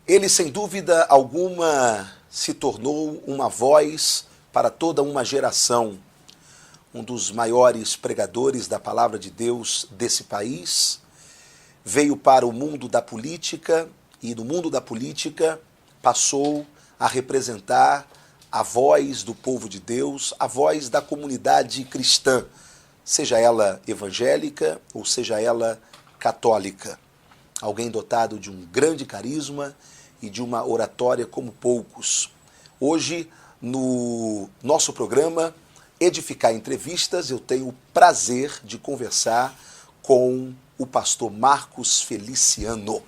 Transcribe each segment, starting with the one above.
Ele, sem dúvida alguma, se tornou uma voz para toda uma geração, um dos maiores pregadores da palavra de Deus desse país. Veio para o mundo da política e, no mundo da política, passou a representar a voz do povo de Deus, a voz da comunidade cristã, seja ela evangélica ou seja ela católica. Alguém dotado de um grande carisma e de uma oratória como poucos. Hoje, no nosso programa Edificar Entrevistas, eu tenho o prazer de conversar com o pastor Marcos Feliciano.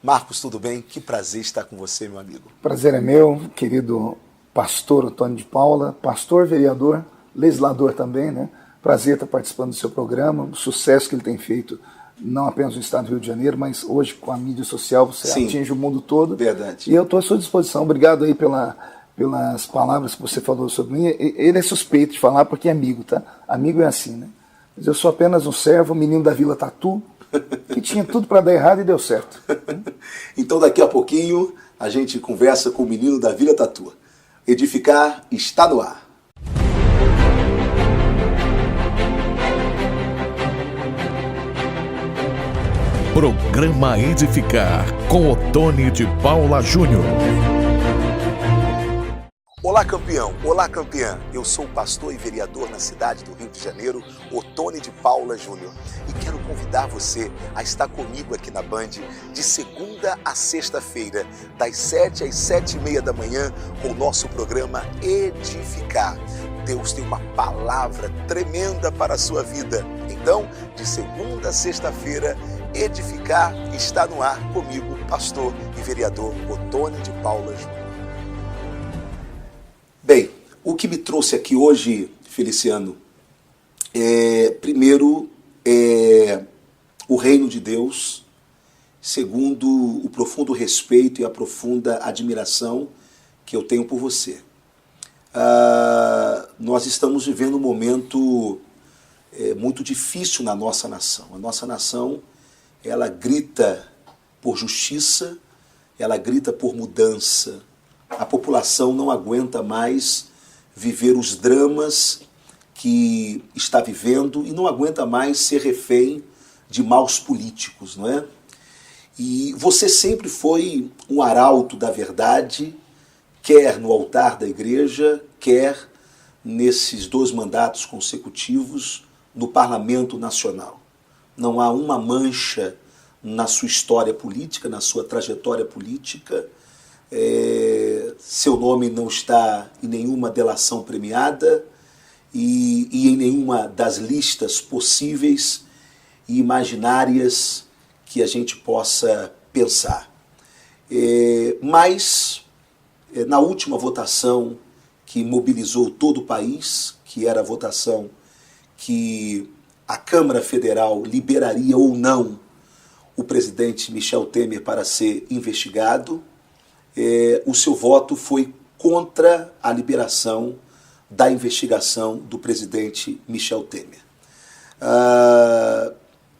Marcos, tudo bem? Que prazer estar com você, meu amigo. Prazer é meu, querido pastor Otônio de Paula, pastor, vereador, legislador também, né? Prazer estar participando do seu programa, o sucesso que ele tem feito, não apenas no estado do Rio de Janeiro, mas hoje com a mídia social você atinge o mundo todo. Verdade. E eu estou à sua disposição. Obrigado aí pelas palavras que você falou sobre mim. Ele é suspeito de falar porque é amigo, tá? Amigo é assim, né? Mas eu sou apenas um servo, menino da Vila Tatu, que tinha tudo para dar errado e deu certo. Então daqui a pouquinho a gente conversa com o menino da Vila Tatu. Edificar está no ar. Programa Edificar, com Otônio de Paula Júnior. Olá, campeão! Olá, campeã! Eu sou o pastor e vereador na cidade do Rio de Janeiro, Otônio de Paula Júnior. E quero convidar você a estar comigo aqui na Band de segunda a sexta-feira, das 7 às 7h30 da manhã, com o nosso programa Edificar. Deus tem uma palavra tremenda para a sua vida. Então, de segunda a sexta-feira, Edificar está no ar comigo, pastor e vereador Otônio de Paula Júnior. Bem, o que me trouxe aqui hoje, Feliciano, primeiro, o reino de Deus, segundo, o profundo respeito e a profunda admiração que eu tenho por você. Nós estamos vivendo um momento muito difícil na nossa nação. A nossa nação, ela grita por justiça, ela grita por mudança. A população não aguenta mais viver os dramas que está vivendo e não aguenta mais ser refém de maus políticos, não é? E você sempre foi um arauto da verdade, quer no altar da igreja, quer nesses 2 mandatos consecutivos no Parlamento Nacional. Não há uma mancha na sua história política, na sua trajetória política. Seu nome não está em nenhuma delação premiada e em nenhuma das listas possíveis e imaginárias que a gente possa pensar. Mas, na última votação que mobilizou todo o país, que era a votação que a Câmara Federal liberaria ou não o presidente Michel Temer para ser investigado, o seu voto foi contra a liberação da investigação do presidente Michel Temer.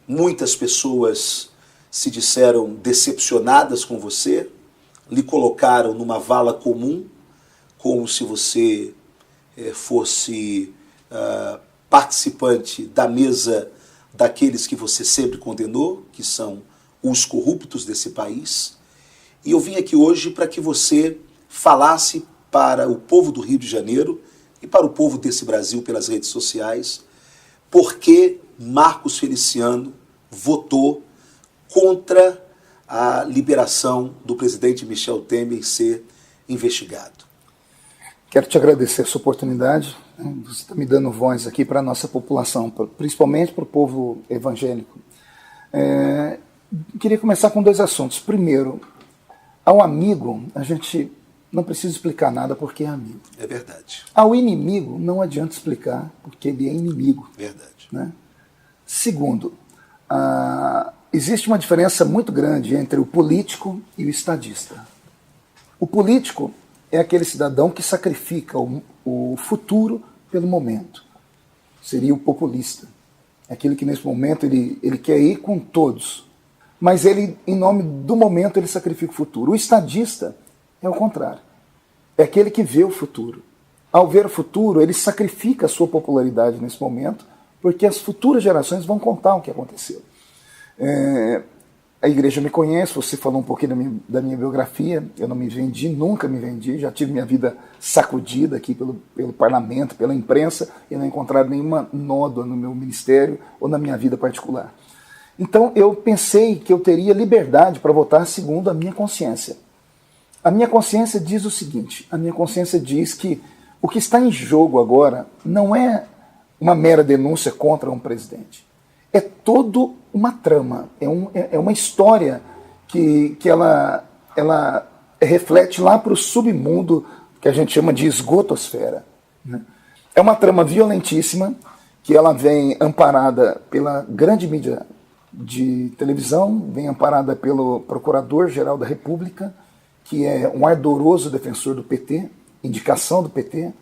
Muitas pessoas se disseram decepcionadas com você, lhe colocaram numa vala comum, como se você fosse participante da mesa daqueles que você sempre condenou, que são os corruptos desse país. E eu vim aqui hoje para que você falasse para o povo do Rio de Janeiro e para o povo desse Brasil pelas redes sociais por que Marcos Feliciano votou contra a liberação do presidente Michel Temer ser investigado. Quero te agradecer essa oportunidade. Você está me dando voz aqui para a nossa população, principalmente para o povo evangélico. Queria começar com 2 assuntos. Primeiro, ao amigo, a gente não precisa explicar nada porque é amigo. É verdade. Ao inimigo, não adianta explicar porque ele é inimigo. Verdade. Né? Segundo, existe uma diferença muito grande entre o político e o estadista. O político é aquele cidadão que sacrifica o futuro pelo momento. Seria o populista. É aquele que nesse momento ele quer ir com todos. mas ele, em nome do momento, ele sacrifica o futuro. O estadista é o contrário. É aquele que vê o futuro. Ao ver o futuro, ele sacrifica a sua popularidade nesse momento, porque as futuras gerações vão contar o que aconteceu. A igreja me conhece, você falou um pouquinho da minha biografia, eu não me vendi, nunca me vendi, já tive minha vida sacudida aqui pelo parlamento, pela imprensa, e não encontraram nenhuma nódoa no meu ministério ou na minha vida particular. Então eu pensei que eu teria liberdade para votar segundo a minha consciência. A minha consciência diz o seguinte, a minha consciência diz que o que está em jogo agora não é uma mera denúncia contra um presidente. É toda uma trama, é uma história que ela reflete lá para o submundo que a gente chama de esgotosfera. Né? É uma trama violentíssima que ela vem amparada pela grande mídia de televisão, vem amparada pelo Procurador-Geral da República, que é um ardoroso defensor do PT, indicação do PT.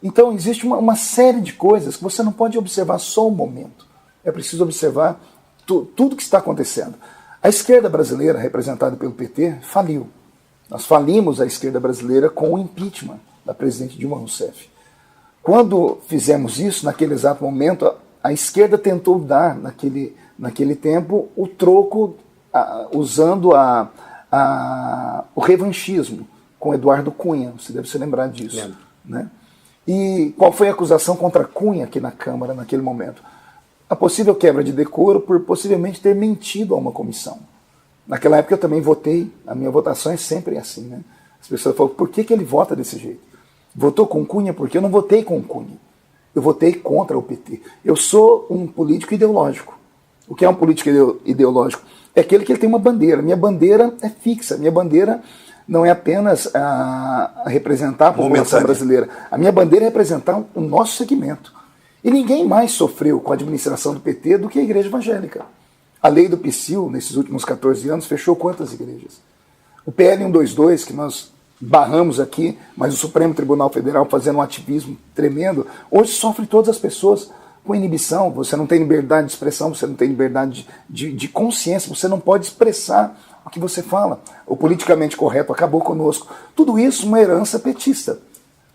Então existe uma série de coisas que você não pode observar só o momento. É preciso observar tudo que está acontecendo. A esquerda brasileira, representada pelo PT, faliu. Nós falimos a esquerda brasileira com o impeachment da presidente Dilma Rousseff. Quando fizemos isso, naquele exato momento, a esquerda tentou dar, naquele tempo, o troco usando o revanchismo com Eduardo Cunha. Você deve se lembrar disso. Né? E qual foi a acusação contra Cunha aqui na Câmara naquele momento? A possível quebra de decoro por possivelmente ter mentido a uma comissão. Naquela época eu também votei, a minha votação é sempre assim, né? As pessoas falam, por que ele vota desse jeito? Votou com Cunha porque eu não votei com Cunha. Eu votei contra o PT. Eu sou um político ideológico. O que é um político ideológico? É aquele que ele tem uma bandeira. Minha bandeira é fixa, minha bandeira não é apenas a representar a população brasileira. A minha bandeira é representar o nosso segmento. E ninguém mais sofreu com a administração do PT do que a igreja evangélica. A lei do PSIL, nesses últimos 14 anos, fechou quantas igrejas? O PL 122, que nós barramos aqui, mas o Supremo Tribunal Federal fazendo um ativismo tremendo, hoje sofre todas as pessoas com inibição. Você não tem liberdade de expressão, você não tem liberdade de consciência, você não pode expressar o que você fala. O politicamente correto acabou conosco. Tudo isso uma herança petista.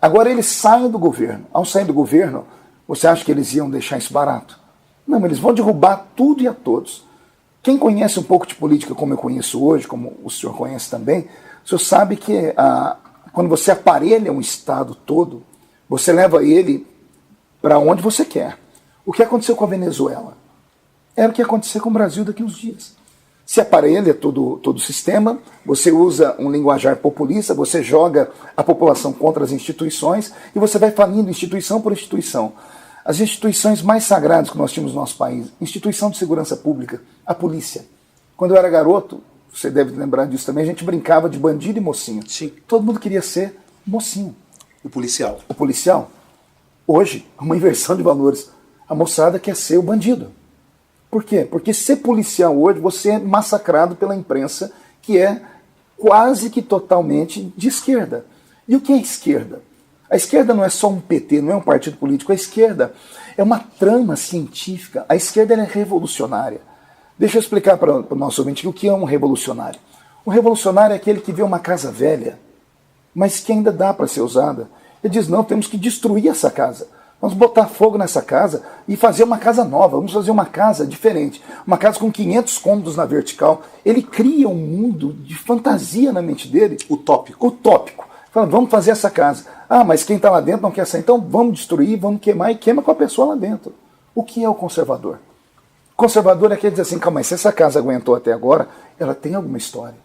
Agora eles saem do governo. Ao sair do governo, você acha que eles iam deixar isso barato? Não, eles vão derrubar tudo e a todos. Quem conhece um pouco de política como eu conheço hoje, como o senhor conhece também, o senhor sabe que quando você aparelha um Estado todo, você leva ele para onde você quer. O que aconteceu com a Venezuela? Era o que ia acontecer com o Brasil daqui a uns dias. Se aparelha todo o sistema, você usa um linguajar populista, você joga a população contra as instituições e você vai falindo instituição por instituição. As instituições mais sagradas que nós tínhamos no nosso país, instituição de segurança pública, a polícia. Quando eu era garoto, você deve lembrar disso também, a gente brincava de bandido e mocinho. Sim. Todo mundo queria ser mocinho. O policial. O policial. Hoje, uma inversão de valores. A moçada quer ser o bandido. Por quê? Porque ser policial hoje, você é massacrado pela imprensa, que é quase que totalmente de esquerda. E o que é esquerda? A esquerda não é só um PT, não é um partido político. A esquerda é uma trama científica. A esquerda é revolucionária. Deixa eu explicar para o nosso ouvinte o que é um revolucionário. Um revolucionário é aquele que vê uma casa velha, mas que ainda dá para ser usada. Ele diz, não, temos que destruir essa casa. Vamos botar fogo nessa casa e fazer uma casa nova. Vamos fazer uma casa diferente. Uma casa com 500 cômodos na vertical. Ele cria um mundo de fantasia na mente dele. Utópico. Utópico. Fala, vamos fazer essa casa. Ah, mas quem está lá dentro não quer sair. Então vamos destruir, vamos queimar e queima com a pessoa lá dentro. O que é o conservador? O conservador é aquele que diz assim, calma, mas se essa casa aguentou até agora, ela tem alguma história.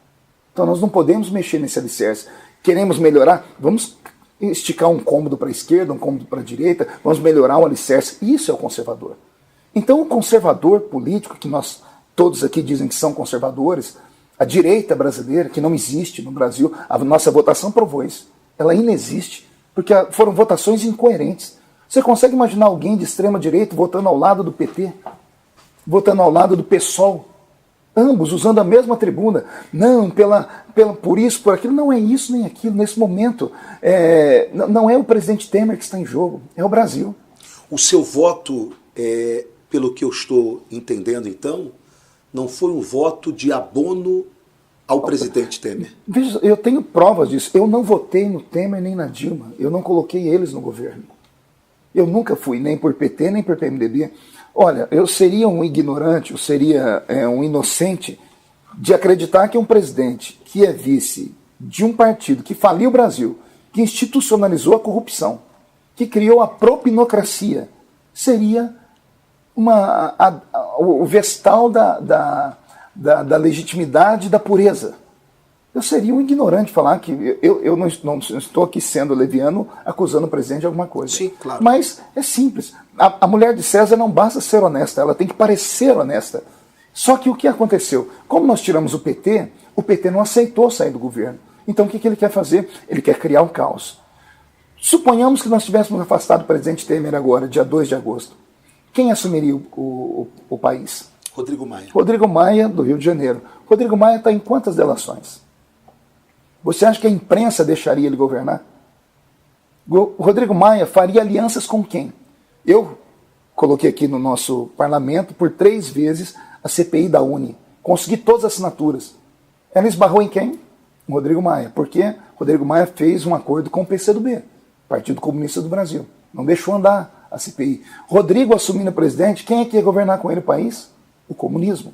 Então nós não podemos mexer nesse alicerce. Queremos melhorar? Vamos esticar um cômodo para a esquerda, um cômodo para a direita, vamos melhorar o alicerce. Isso é o conservador. Então o conservador político, que nós todos aqui dizem que são conservadores, a direita brasileira, que não existe no Brasil, a nossa votação provou isso. Ela inexiste, porque foram votações incoerentes. Você consegue imaginar alguém de extrema direita votando ao lado do PT? Votando ao lado do PSOL? Ambos usando a mesma tribuna. Não, por isso, por aquilo. Não é isso nem aquilo. Nesse momento, não é o presidente Temer que está em jogo, é o Brasil. O seu voto, pelo que eu estou entendendo então, não foi um voto de abono ao presidente Temer. Veja, eu tenho provas disso. Eu não votei no Temer nem na Dilma. Eu não coloquei eles no governo. Eu nunca fui nem por PT, nem por PMDB. Olha, eu seria um ignorante, eu seria um inocente de acreditar que um presidente que é vice de um partido que faliu o Brasil, que institucionalizou a corrupção, que criou a propinocracia, seria o vestal da legitimidade e da pureza. Eu seria um ignorante falar que eu não estou aqui sendo leviano acusando o presidente de alguma coisa. Sim, claro. Mas é simples. A mulher de César não basta ser honesta, ela tem que parecer honesta. Só que o que aconteceu? Como nós tiramos o PT não aceitou sair do governo. Então o que ele quer fazer? Ele quer criar um caos. Suponhamos que nós tivéssemos afastado o presidente Temer agora, dia 2 de agosto. Quem assumiria o país? Rodrigo Maia. Rodrigo Maia, do Rio de Janeiro. Rodrigo Maia está em quantas delações? Você acha que a imprensa deixaria ele governar? O Rodrigo Maia faria alianças com quem? Eu coloquei aqui no nosso parlamento por 3 vezes a CPI da Uni. Consegui todas as assinaturas. Ela esbarrou em quem? O Rodrigo Maia. Porque Rodrigo Maia fez um acordo com o PCdoB, Partido Comunista do Brasil. Não deixou andar a CPI. Rodrigo assumindo presidente, quem é que ia governar com ele o país? O comunismo.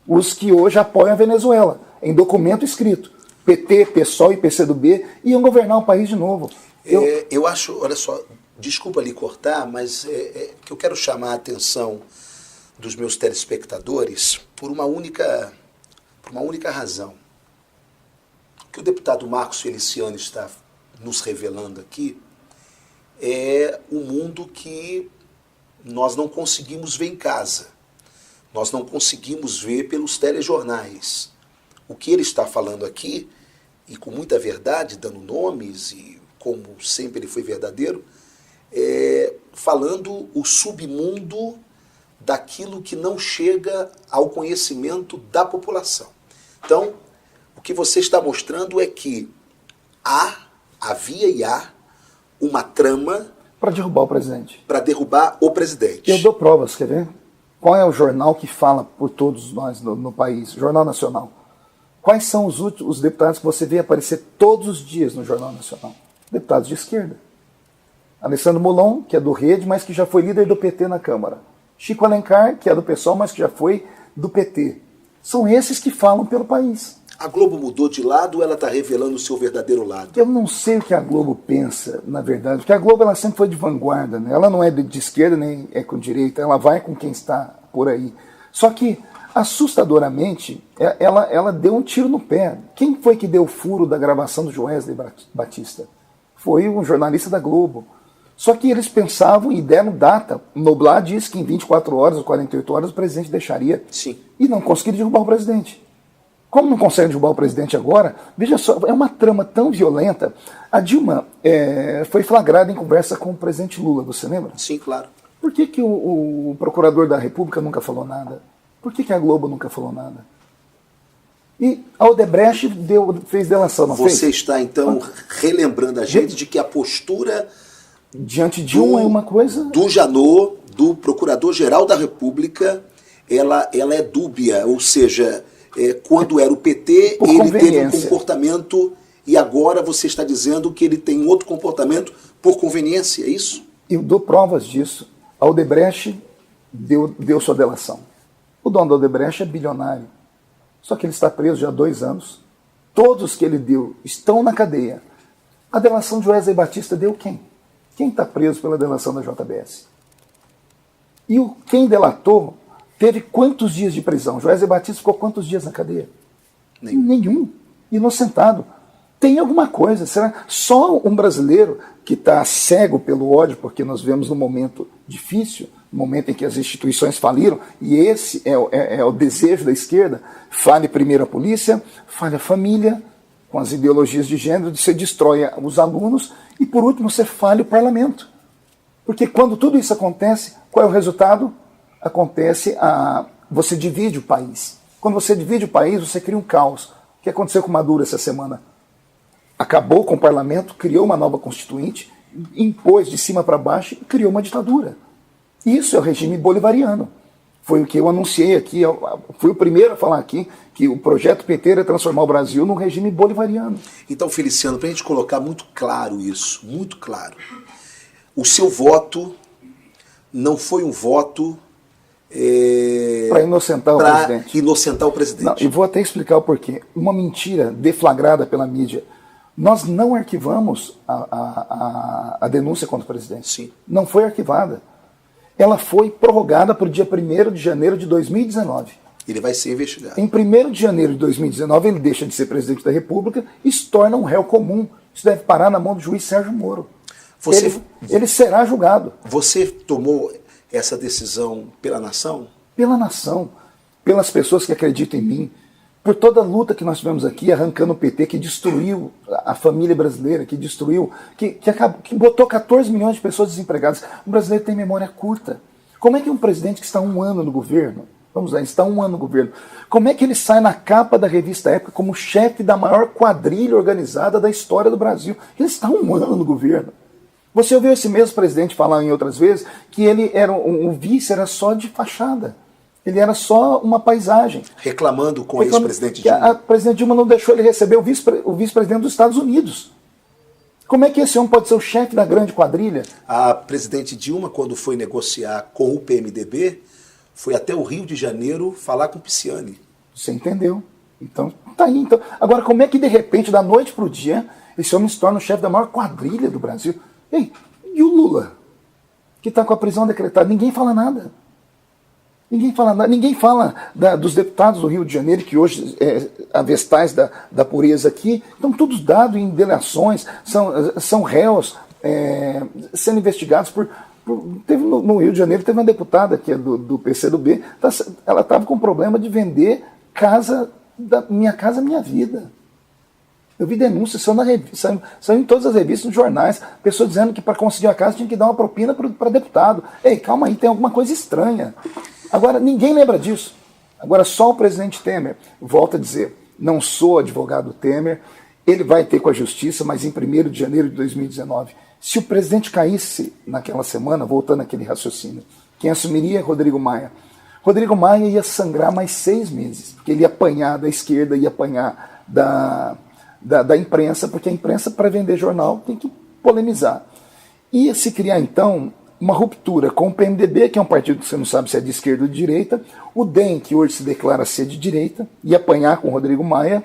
Os que hoje apoiam a Venezuela, em documento escrito. PT, PSOL e PCdoB iam governar o país de novo. Eu acho, olha só, desculpa lhe cortar, mas que eu quero chamar a atenção dos meus telespectadores por uma única razão. O que o deputado Marcos Feliciano está nos revelando aqui é um mundo que nós não conseguimos ver em casa. Nós não conseguimos ver pelos telejornais. O que ele está falando aqui, e com muita verdade, dando nomes, e como sempre ele foi verdadeiro, falando o submundo daquilo que não chega ao conhecimento da população. Então, o que você está mostrando é que havia e há uma trama para derrubar o presidente. Para derrubar o presidente. Eu dou provas, quer ver? Qual é o jornal que fala por todos nós no país? Jornal Nacional. Quais são os deputados que você vê aparecer todos os dias no Jornal Nacional? Deputados de esquerda. Alessandro Molon, que é do Rede, mas que já foi líder do PT na Câmara. Chico Alencar, que é do PSOL, mas que já foi do PT. São esses que falam pelo país. A Globo mudou de lado ou ela está revelando o seu verdadeiro lado? Eu não sei o que a Globo pensa, na verdade, porque a Globo ela sempre foi de vanguarda, né? Ela não é de esquerda nem é com direita, ela vai com quem está por aí. Só que, assustadoramente, ela deu um tiro no pé. Quem foi que deu o furo da gravação do Joesley Batista? Foi um jornalista da Globo. Só que eles pensavam e deram data. Noblar disse que em 24 horas ou 48 horas o presidente deixaria. Sim. E não conseguiram derrubar o presidente. Como não conseguem derrubar o presidente agora, veja só, é uma trama tão violenta. A Dilma foi flagrada em conversa com o presidente Lula, você lembra? Sim, claro. Por que o procurador da República nunca falou nada? Por que a Globo nunca falou nada? E a Odebrecht fez delação, não fez? Você está, então, relembrando a gente de que a postura diante de é uma coisa... do Janot, do Procurador-Geral da República, ela é dúbia, ou seja, quando era o PT, ele teve um comportamento, e agora você está dizendo que ele tem outro comportamento por conveniência, é isso? Eu dou provas disso. A Odebrecht deu sua delação. O dono da Odebrecht é bilionário. Só que ele está preso já há 2 anos. Todos que ele deu estão na cadeia. A delação de Joesley Batista deu quem? Quem está preso pela delação da JBS? E quem delatou teve quantos dias de prisão? Joesley Batista ficou quantos dias na cadeia? Nenhum. Inocentado. Tem alguma coisa. Será só um brasileiro que está cego pelo ódio, porque nós vemos num momento difícil, no momento em que as instituições faliram, e esse é o desejo da esquerda, fale primeiro a polícia, fale a família, com as ideologias de gênero, você destrói os alunos, e por último você fale o parlamento. Porque quando tudo isso acontece, qual é o resultado? Você divide o país. Quando você divide o país, você cria um caos. O que aconteceu com Maduro essa semana? Acabou com o parlamento, criou uma nova constituinte, impôs de cima para baixo e criou uma ditadura. Isso é o regime bolivariano. Foi o que eu anunciei aqui, eu fui o primeiro a falar aqui, que o projeto PT era transformar o Brasil num regime bolivariano. Então, Feliciano, para a gente colocar muito claro isso, muito claro, o seu voto não foi um voto para inocentar o presidente. Não, e vou até explicar o porquê. Uma mentira deflagrada pela mídia. Nós não arquivamos a denúncia contra o presidente. Sim. Não foi arquivada. Ela foi prorrogada para o dia 1º de janeiro de 2019. Ele vai ser investigado. Em 1º de janeiro de 2019, ele deixa de ser presidente da República e se torna um réu comum. Isso deve parar na mão do juiz Sérgio Moro. Ele será julgado. Você tomou essa decisão pela nação? Pela nação, pelas pessoas que acreditam em mim, por toda a luta que nós tivemos aqui, arrancando o PT, que destruiu a família brasileira, que destruiu, que botou 14 milhões de pessoas desempregadas. O brasileiro tem memória curta. Como é que um presidente que está 1 ano no governo, vamos lá, está 1 ano no governo, como é que ele sai na capa da revista Época como chefe da maior quadrilha organizada da história do Brasil? Ele está 1 ano no governo. Você ouviu esse mesmo presidente falar em outras vezes que ele era o vice era só de fachada. Ele era só uma paisagem. Reclamando com o ex-presidente Dilma. A presidente Dilma não deixou ele receber o vice-presidente dos Estados Unidos. Como é que esse homem pode ser o chefe da grande quadrilha? A presidente Dilma, quando foi negociar com o PMDB, foi até o Rio de Janeiro falar com o Pisciani. Você entendeu? Então, tá aí. Então. Agora, como é que de repente, da noite para o dia, esse homem se torna o chefe da maior quadrilha do Brasil? Ei, e o Lula, que está com a prisão decretada? Ninguém fala nada. Ninguém fala nada. Ninguém fala dos deputados do Rio de Janeiro, que hoje, avestais da pureza aqui, estão todos dados em delações, são réus sendo investigados por... Teve no Rio de Janeiro, teve uma deputada que é do PCdoB, ela estava com problema de vender Minha Casa Minha Vida. Eu vi denúncias, saiu em todas as revistas, nos jornais, pessoas dizendo que para conseguir a casa tinha que dar uma propina para deputado. Ei, calma aí, tem alguma coisa estranha. Agora, ninguém lembra disso. Agora, só o presidente Temer, volta a dizer, não sou advogado Temer, ele vai ter com a justiça, mas em 1º de janeiro de 2019. Se o presidente caísse naquela semana, voltando àquele raciocínio, quem assumiria é Rodrigo Maia. Rodrigo Maia ia sangrar mais 6 meses, porque ele ia apanhar da esquerda, ia apanhar da imprensa, porque a imprensa, para vender jornal, tem que polemizar. Ia se criar, então, uma ruptura com o PMDB, que é um partido que você não sabe se é de esquerda ou de direita, o DEM, que hoje se declara ser de direita, ia apanhar com o Rodrigo Maia.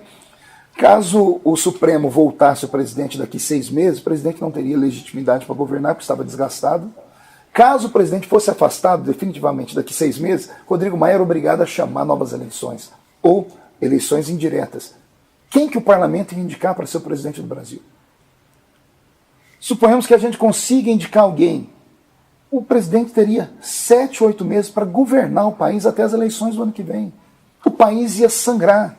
Caso o Supremo voltasse o presidente daqui 6 meses, o presidente não teria legitimidade para governar, porque estava desgastado. Caso o presidente fosse afastado definitivamente daqui 6 meses, Rodrigo Maia era obrigado a chamar novas eleições, ou eleições indiretas. Quem que o parlamento ia indicar para ser o presidente do Brasil? Suponhamos que a gente consiga indicar alguém. O presidente teria 7, 8 meses para governar o país até as eleições do ano que vem. O país ia sangrar.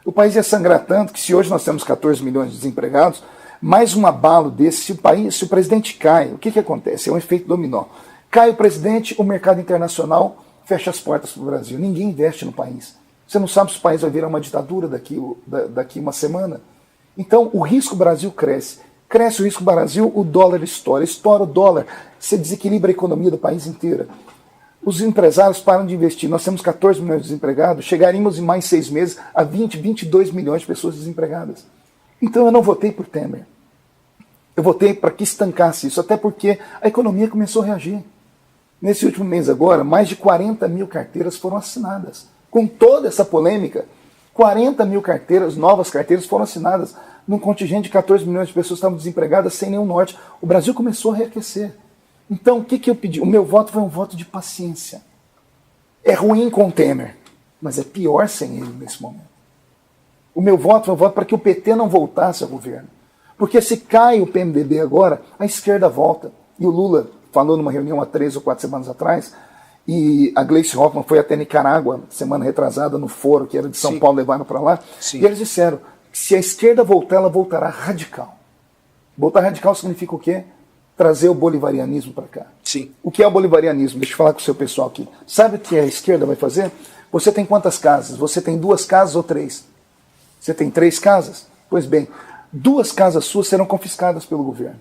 O país ia sangrar tanto que, se hoje nós temos 14 milhões de desempregados, mais um abalo desse, se o presidente cai, o que acontece? É um efeito dominó. Cai o presidente, o mercado internacional fecha as portas para o Brasil. Ninguém investe no país. Você não sabe se o país vai virar uma ditadura daqui uma semana. Então, o risco Brasil cresce. Cresce o risco Brasil, o dólar estoura o dólar, você desequilibra a economia do país inteiro. Os empresários param de investir. Nós temos 14 milhões de desempregados, chegaríamos em mais 6 meses a 22 milhões de pessoas desempregadas. Então eu não votei por Temer. Eu votei para que estancasse isso, até porque a economia começou a reagir. Nesse último mês agora, mais de 40 mil carteiras foram assinadas. Com toda essa polêmica, 40 mil carteiras, novas carteiras foram assinadas num contingente de 14 milhões de pessoas que estavam desempregadas sem nenhum norte. O Brasil começou a reaquecer. Então, o que eu pedi? O meu voto foi um voto de paciência. É ruim com o Temer, mas é pior sem ele nesse momento. O meu voto foi um voto para que o PT não voltasse ao governo. Porque se cai o PMDB agora, a esquerda volta. E o Lula falou numa reunião há 3 ou 4 semanas atrás, e a Gleice Hoffmann foi até Nicarágua, semana retrasada, no foro, que era de São Paulo, levaram para lá. Sim. E eles disseram que se a esquerda voltar, ela voltará radical. Voltar radical significa o quê? Trazer o bolivarianismo para cá. Sim. O que é o bolivarianismo? Deixa eu falar com o seu pessoal aqui. Sabe o que a esquerda vai fazer? Você tem quantas casas? Você tem 2 casas ou 3? Você tem 3 casas? Pois bem, 2 casas suas serão confiscadas pelo governo.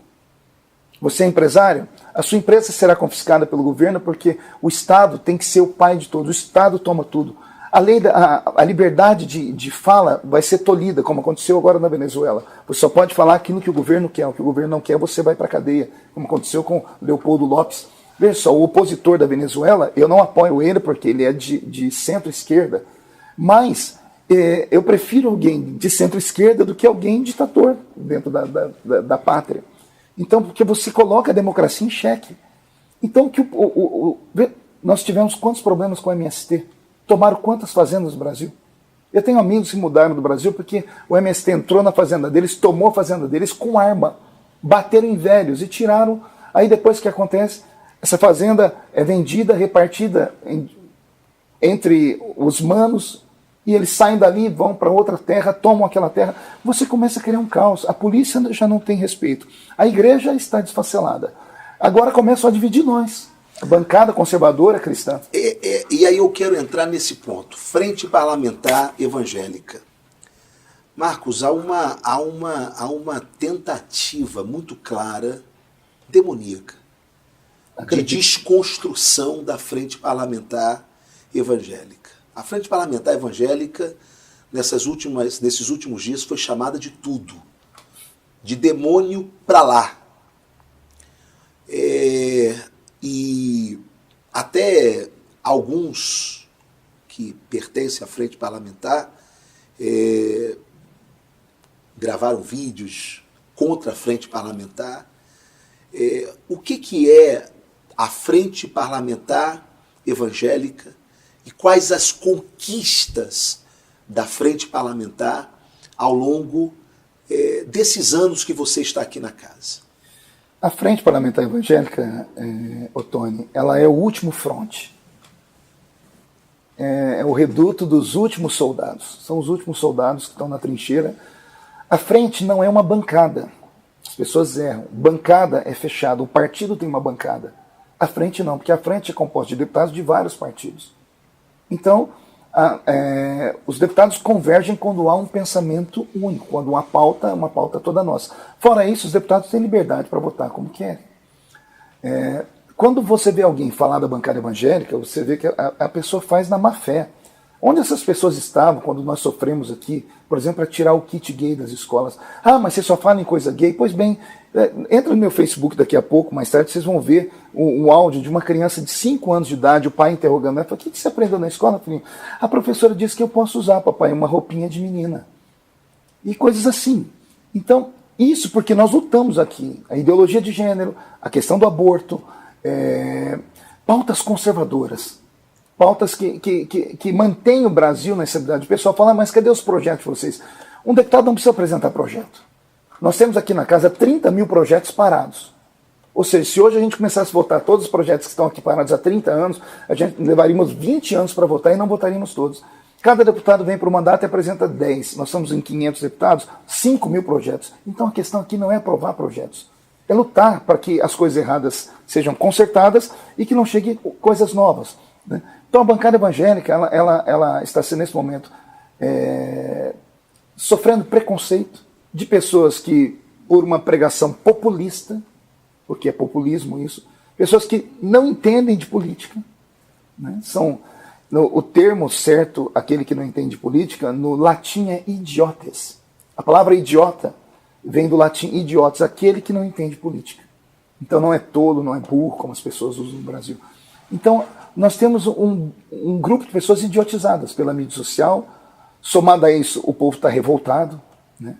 Você é empresário? A sua empresa será confiscada pelo governo porque o Estado tem que ser o pai de tudo. O Estado toma tudo. A liberdade de fala vai ser tolhida, como aconteceu agora na Venezuela. Você só pode falar aquilo que o governo quer. O que o governo não quer, você vai para a cadeia, como aconteceu com Leopoldo Lopes. Veja só, o opositor da Venezuela, eu não apoio ele porque ele é de centro-esquerda, mas eu prefiro alguém de centro-esquerda do que alguém ditador dentro da pátria. Então, porque você coloca a democracia em xeque. Então, nós tivemos quantos problemas com o MST? Tomaram quantas fazendas no Brasil? Eu tenho amigos que mudaram do Brasil porque o MST entrou na fazenda deles, tomou a fazenda deles com arma, bateram em velhos e tiraram. Aí depois o que acontece? Essa fazenda é vendida, repartida entre os manos, e eles saem dali, vão para outra terra, tomam aquela terra. Você começa a criar um caos. A polícia já não tem respeito. A igreja está desfacelada. Agora começam a dividir nós. A bancada conservadora cristã. E aí eu quero entrar nesse ponto. Frente Parlamentar Evangélica. Marcos, há uma tentativa muito clara, demoníaca, de desconstrução da Frente Parlamentar Evangélica. A Frente Parlamentar Evangélica, nesses últimos dias, foi chamada de tudo. De demônio para lá. E até alguns que pertencem à Frente Parlamentar gravaram vídeos contra a Frente Parlamentar. O que é a Frente Parlamentar Evangélica e quais as conquistas da Frente Parlamentar ao longo desses anos que você está aqui na casa? A Frente Parlamentar Evangélica, Ottoni, ela é o último fronte. É o reduto dos últimos soldados. São os últimos soldados que estão na trincheira. A frente não é uma bancada. As pessoas erram. Bancada é fechada. O partido tem uma bancada. A frente não, porque a frente é composta de deputados de vários partidos. Então, os deputados convergem quando há um pensamento único, quando uma pauta é uma pauta toda nossa. Fora isso, os deputados têm liberdade para votar como querem. Quando você vê alguém falar da bancada evangélica, você vê que a pessoa faz na má fé. Onde essas pessoas estavam quando nós sofremos aqui, por exemplo, para tirar o kit gay das escolas? Ah, mas você só fala em coisa gay? Pois bem, entra no meu Facebook daqui a pouco, mais tarde, vocês vão ver um áudio de uma criança de 5 anos de idade, o pai interrogando ela, o que você aprendeu na escola, filhinho? A professora disse que eu posso usar, papai, uma roupinha de menina. E coisas assim. Então, isso porque nós lutamos aqui. A ideologia de gênero, a questão do aborto, pautas conservadoras. Pautas que mantêm o Brasil na estabilidade. O pessoal fala, mas cadê os projetos de vocês? Um deputado não precisa apresentar projeto. Nós temos aqui na casa 30 mil projetos parados. Ou seja, se hoje a gente começasse a votar todos os projetos que estão aqui parados há 30 anos, a gente levaríamos 20 anos para votar e não votaríamos todos. Cada deputado vem para o mandato e apresenta 10. Nós estamos em 500 deputados, 5 mil projetos. Então a questão aqui não é aprovar projetos. É lutar para que as coisas erradas sejam consertadas e que não cheguem coisas novas, né? Então a bancada evangélica ela está sendo, nesse momento, sofrendo preconceito de pessoas que, por uma pregação populista, porque é populismo isso, pessoas que não entendem de política, né? O termo certo, aquele que não entende de política, no latim é idiotes. A palavra idiota vem do latim idiotes, aquele que não entende política. Então não é tolo, não é burro, como as pessoas usam no Brasil. Então, nós temos um grupo de pessoas idiotizadas pela mídia social. Somado a isso, o povo está revoltado, né?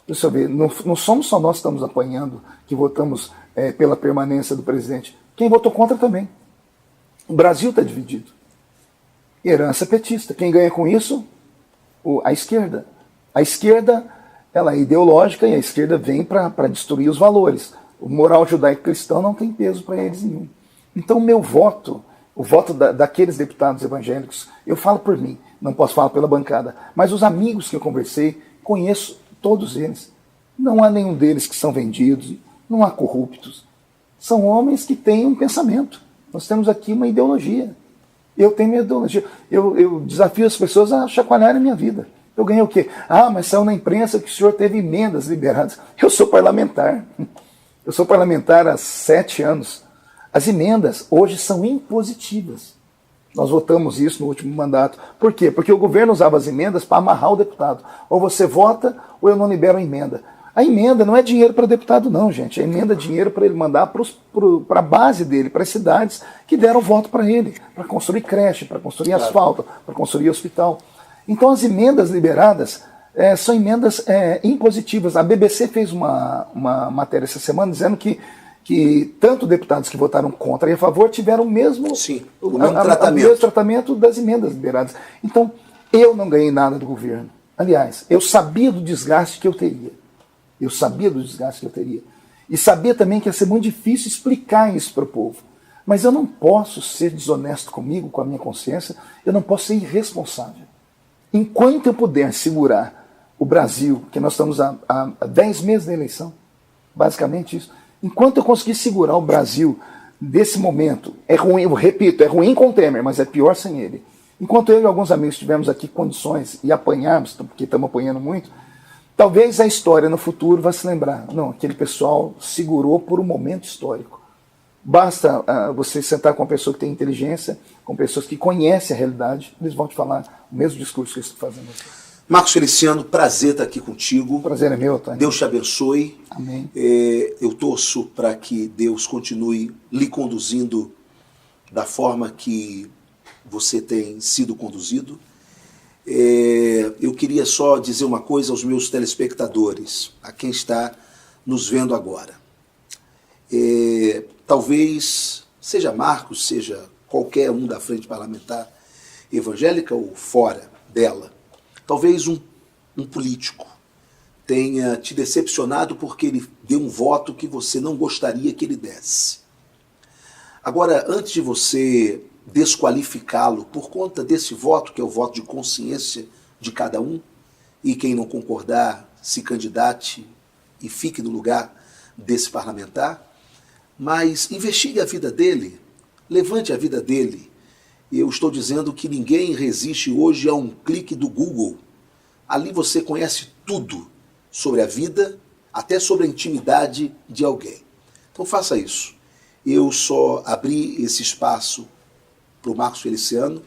Deixa eu ver, não somos só nós que estamos apanhando, que votamos pela permanência do presidente. Quem votou contra também. O Brasil está dividido. Herança petista. Quem ganha com isso? A esquerda. A esquerda, ela é ideológica e a esquerda vem para destruir os valores. O moral judaico-cristão não tem peso para eles nenhum. Então, o meu voto, o voto daqueles deputados evangélicos, eu falo por mim, não posso falar pela bancada, mas os amigos que eu conversei, conheço todos eles. Não há nenhum deles que são vendidos, não há corruptos. São homens que têm um pensamento. Nós temos aqui uma ideologia. Eu tenho minha ideologia. Eu desafio as pessoas a chacoalharem a minha vida. Eu ganhei o quê? Ah, mas saiu na imprensa que o senhor teve emendas liberadas. Eu sou parlamentar. Eu sou parlamentar há 7 anos. As emendas hoje são impositivas. Nós votamos isso no último mandato. Por quê? Porque o governo usava as emendas para amarrar o deputado. Ou você vota, ou eu não libero a emenda. A emenda não é dinheiro para deputado, não, gente. A emenda é dinheiro para ele mandar para a base dele, para as cidades que deram voto para ele, para construir creche, para construir asfalto, para construir hospital. Então, as emendas liberadas são emendas impositivas. A BBC fez uma matéria essa semana dizendo que tanto deputados que votaram contra e a favor tiveram o mesmo tratamento das emendas liberadas. Então, eu não ganhei nada do governo. Aliás, eu sabia do desgaste que eu teria. E sabia também que ia ser muito difícil explicar isso para o povo. Mas eu não posso ser desonesto comigo, com a minha consciência, eu não posso ser irresponsável. Enquanto eu puder segurar o Brasil, que nós estamos há 10 meses da eleição, basicamente isso, enquanto eu conseguir segurar o Brasil desse momento, é ruim, eu repito, é ruim com o Temer, mas é pior sem ele. Enquanto eu e alguns amigos tivemos aqui condições e apanharmos, porque estamos apanhando muito, talvez a história no futuro vá se lembrar. Não, aquele pessoal segurou por um momento histórico. Basta você sentar com uma pessoa que tem inteligência, com pessoas que conhecem a realidade, eles vão te falar o mesmo discurso que eu estou fazendo aqui. Marcos Feliciano, prazer estar aqui contigo. O prazer é meu, Tony. Deus te abençoe. Amém. Eu torço para que Deus continue lhe conduzindo da forma que você tem sido conduzido. Eu queria só dizer uma coisa aos meus telespectadores, a quem está nos vendo agora. Talvez seja Marcos, seja qualquer um da frente parlamentar evangélica ou fora dela, talvez um político tenha te decepcionado porque ele deu um voto que você não gostaria que ele desse. Agora, antes de você desqualificá-lo por conta desse voto, que é o voto de consciência de cada um, e quem não concordar se candidate e fique no lugar desse parlamentar, mas investigue a vida dele, levante a vida dele. Eu estou dizendo que ninguém resiste hoje a um clique do Google. Ali você conhece tudo sobre a vida, até sobre a intimidade de alguém. Então faça isso. Eu só abri esse espaço para o Marcos Feliciano,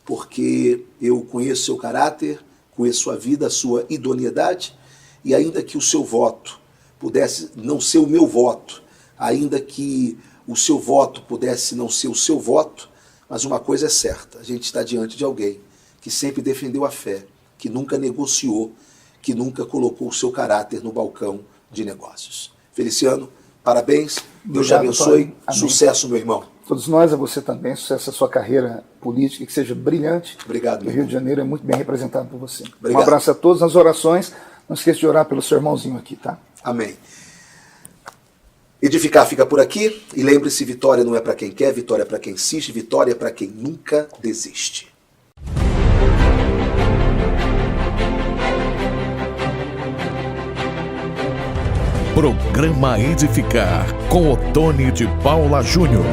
porque eu conheço seu caráter, conheço sua vida, a sua idoneidade, e ainda que o seu voto pudesse não ser o meu voto, ainda que o seu voto pudesse não ser o seu voto, mas uma coisa é certa, a gente está diante de alguém que sempre defendeu a fé, que nunca negociou, que nunca colocou o seu caráter no balcão de negócios. Feliciano, parabéns, Deus te abençoe, sucesso, meu irmão. Todos nós, a você também, sucesso a sua carreira política, que seja brilhante. Obrigado. O Rio de Janeiro é muito bem representado por você. Obrigado. Um abraço a todos nas orações. Não esqueça de orar pelo seu irmãozinho aqui, tá? Amém. Edificar fica por aqui. E lembre-se, vitória não é para quem quer, vitória é para quem insiste, vitória é para quem nunca desiste. Programa Edificar com Otônio de Paula Júnior.